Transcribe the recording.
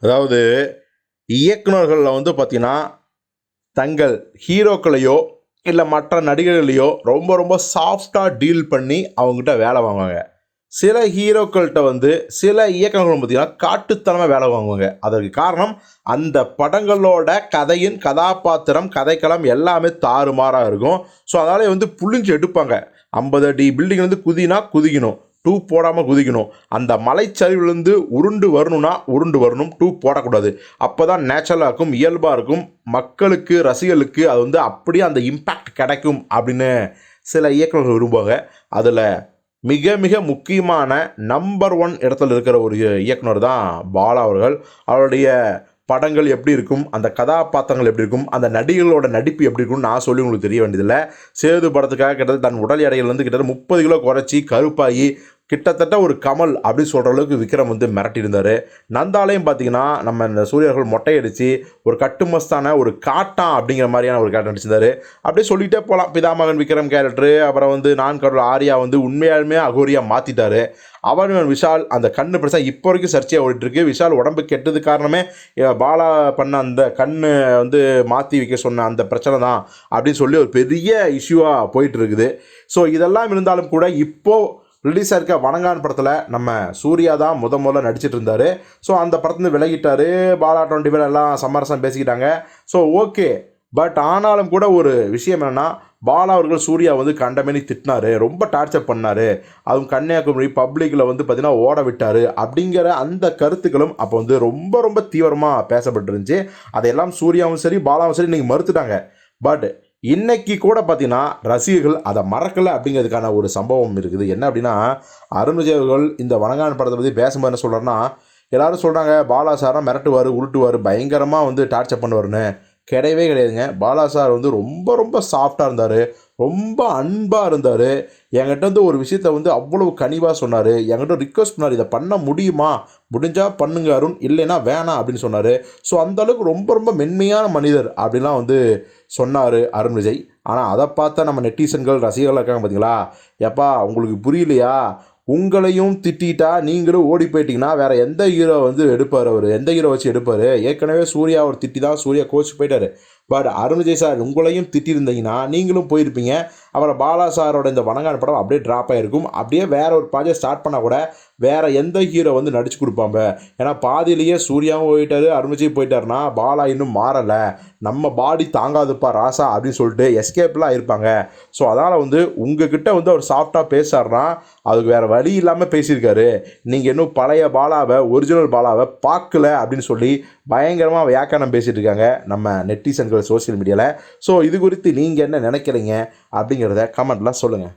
அதாவது இயக்குனர்களில் வந்து பார்த்தீங்கன்னா தங்கள் ஹீரோக்களையோ இல்லை மற்ற நடிகர்களையோ ரொம்ப ரொம்ப சாஃப்டாக டீல் பண்ணி அவங்ககிட்ட வேலை வாங்குவாங்க. சில ஹீரோக்கள்கிட்ட வந்து சில இயக்குனர்கள் பார்த்தீங்கன்னா காட்டுத்தனமாக வேலை வாங்குவாங்க. அதற்கு காரணம் அந்த படங்களோட கதையின் கதாபாத்திரம், கதைக்களம் எல்லாமே தாறுமாறாக இருக்கும். ஸோ அதனாலே வந்து புழிஞ்சு எடுப்பாங்க. 50 அடி பில்டிங் வந்து குதினா குதிக்கணும், டூப் போடாமல் குதிக்கணும். அந்த மலைச்சரிவுலேருந்து உருண்டு வரணும்னா உருண்டு வரணும், டூப் போடக்கூடாது. அப்போ தான் நேச்சுரலாக இருக்கும், இயல்பாக இருக்கும். மக்களுக்கு, ரசிகர்களுக்கு அது வந்து அப்படியே அந்த இம்பேக்ட் கிடைக்கும் அப்படின்னு சில இயக்குனர்கள் விரும்புவாங்க. அதில் மிக மிக முக்கியமான நம்பர் 1 இடத்துல இருக்கிற ஒரு இயக்குனர் தான் பாலா அவர்கள். அவருடைய படங்கள் எப்படி இருக்கும், அந்த கதாபாத்திரங்கள் எப்படி இருக்கும், அந்த நடிகர்களோட நடிப்பு எப்படி இருக்கும்னு நான் சொல்லி உங்களுக்கு தெரிய வேண்டியதில்லை. சேது படத்துக்காக கிட்டத்தட்ட தன் உடல் எடையில் வந்து கிட்டத்தட்ட 30 கிலோ குறைச்சி கருப்பாகி கிட்டத்தட்ட ஒரு கமல் அப்படி சொல்கிற அளவுக்கு விக்ரம் வந்து மிரட்டியிருந்தார். நந்தாலையும் பார்த்தீங்கன்னா நம்ம இந்த சூரியர்கள் மொட்டையடிச்சு ஒரு கட்டுமஸ்தான ஒரு காட்டான் அப்படிங்கிற மாதிரியான ஒரு கேரக்டர் நடிச்சிருந்தார். அப்படியே சொல்லிகிட்டே போகலாம். பிதாமகன் விக்ரம் கேரக்டரு, அப்புறம் வந்து நான் கடவுள் ஆர்யா வந்து உண்மையாலுமே அகோரியாக மாற்றிட்டார். அவன் விஷால் அந்த கண்ணு பெருசாக இப்போ வரைக்கும் சர்ச்சையாக ஓடிட்டுருக்கு. விஷால் உடம்பு கெட்டது காரணமே பாலா பண்ண அந்த கண்ணு வந்து மாற்றி வைக்க சொன்ன அந்த பிரச்சனை தான் அப்படின்னு சொல்லி ஒரு பெரிய இஷ்யூவாக போயிட்டு இருக்குது. ஸோ இதெல்லாம் இருந்தாலும் கூட இப்போது ரிலீஸ் ஆயிருக்க வணங்கான் படத்தில் நம்ம சூர்யா தான் முதல்ல நடிச்சிட்டு இருந்தார். ஸோ அந்த படத்துலேருந்து விலகிட்டார். பாலா 24 எல்லாம் சமரசம் பேசிக்கிட்டாங்க. So okay. பட் ஆனாலும் கூட ஒரு விஷயம் என்னென்னா, பாலா அவர்கள் சூர்யா வந்து கண்டமேனி திட்டினார், ரொம்ப டார்ச்சர் பண்ணார், அதுவும் கன்னியாகுமரி பப்ளிக்கில் வந்து பார்த்திங்கன்னா ஓட விட்டார் அப்படிங்கிற அந்த கருத்துக்களும் அப்போ வந்து ரொம்ப ரொம்ப தீவிரமாக பேசப்பட்டுருந்துச்சு. அதையெல்லாம் சூர்யாவும் சரி பாலாவும் சரி இன்றைக்கி மறுத்துட்டாங்க. பட் இன்னைக்கு கூட பார்த்தீங்கன்னா ரசிகர்கள் அதை மறக்கலை அப்படிங்கிறதுக்கான ஒரு சம்பவம் இருக்குது. என்ன அப்படின்னா, அருண் விஜய் அவர்கள் இந்த வணங்கான் படத்தை பற்றி பேசும்போது என்ன சொல்கிறாருன்னா, எல்லோரும் சொல்கிறாங்க பாலா சாரை மிரட்டுவார், உருட்டுவார், பயங்கரமாக வந்து டார்ச்சர் பண்ணுவார்னு. கிடையவே கிடையாதுங்க. பாலா சார் வந்து ரொம்ப ரொம்ப சாஃப்டாக இருந்தார், ரொம்ப அன்பாக இருந்தார். என்கிட்ட வந்து ஒரு விஷயத்த வந்து அவ்வளவு கனிவாக சொன்னார். என்கிட்ட ரிக்வஸ்ட் பண்ணார், இதை பண்ண முடியுமா, முடிஞ்சால் பண்ணுங்க அருண், இல்லைன்னா வேணாம் அப்படின்னு சொன்னார். ஸோ அந்தளவுக்கு ரொம்ப ரொம்ப மென்மையான மனிதர் அப்படிலாம் வந்து சொன்னார் அருண் விஜய். ஆனால் அதை பார்த்தா நம்ம நெட்டிசன்கள் ரசிகர்கள் இருக்காங்க பார்த்தீங்களா, எப்பா உங்களுக்கு புரியலையா, உங்களையும் திட்டா நீங்களும் ஓடி போயிட்டீங்கன்னா வேறு எந்த ஹீரோ வந்து எடுப்பார், அவர் எந்த ஹீரோ வச்சு எடுப்பார். ஏற்கனவே சூர்யா ஒரு திட்டி தான் சூர்யா கோச்சு போயிட்டார். பட் அருண் விஜய் சார் உங்களையும் திட்டிருந்தீங்கன்னா நீங்களும் போயிருப்பீங்க. அப்புறம் பாலா சாரோட இந்த வணங்கான் படம் அப்படியே ட்ராப் ஆகிருக்கும். அப்படியே வேறு ஒரு ப்ராஜெக்ட் ஸ்டார்ட் பண்ணால் கூட வேறு எந்த ஹீரோ வந்து நடிச்சு கொடுப்பாங்க. ஏன்னா பாதியிலேயே சூர்யாவும் போயிட்டார், அருண் விஜய் போயிட்டாருன்னா பாலா இன்னும் மாறலை, நம்ம பாடி தாங்காதுப்பா ராசா அப்படின்னு சொல்லிட்டு எஸ்கேப்லாம் இருப்பாங்க. ஸோ அதனால் வந்து உங்ககிட்ட வந்து அவர் சாஃப்டாக பேசுகிறாருன்னா அதுக்கு வேறு வழி இல்லாமல் பேசியிருக்காரு. நீங்கள் இன்னும் பழைய பாலாவை, ஒரிஜினல் பாலாவை பார்க்கல அப்படின்னு சொல்லி பயங்கரமாக வியாக்கியானம் பேசிகிட்டு இருக்காங்க நம்ம நெட்டிசன்கள் சோசியல் மீடியாவில். ஸோ இது குறித்து நீங்கள் என்ன நினைக்கிறீங்க அப்படிங்கிறத கமெண்ட்டில் சொல்லுங்கள்.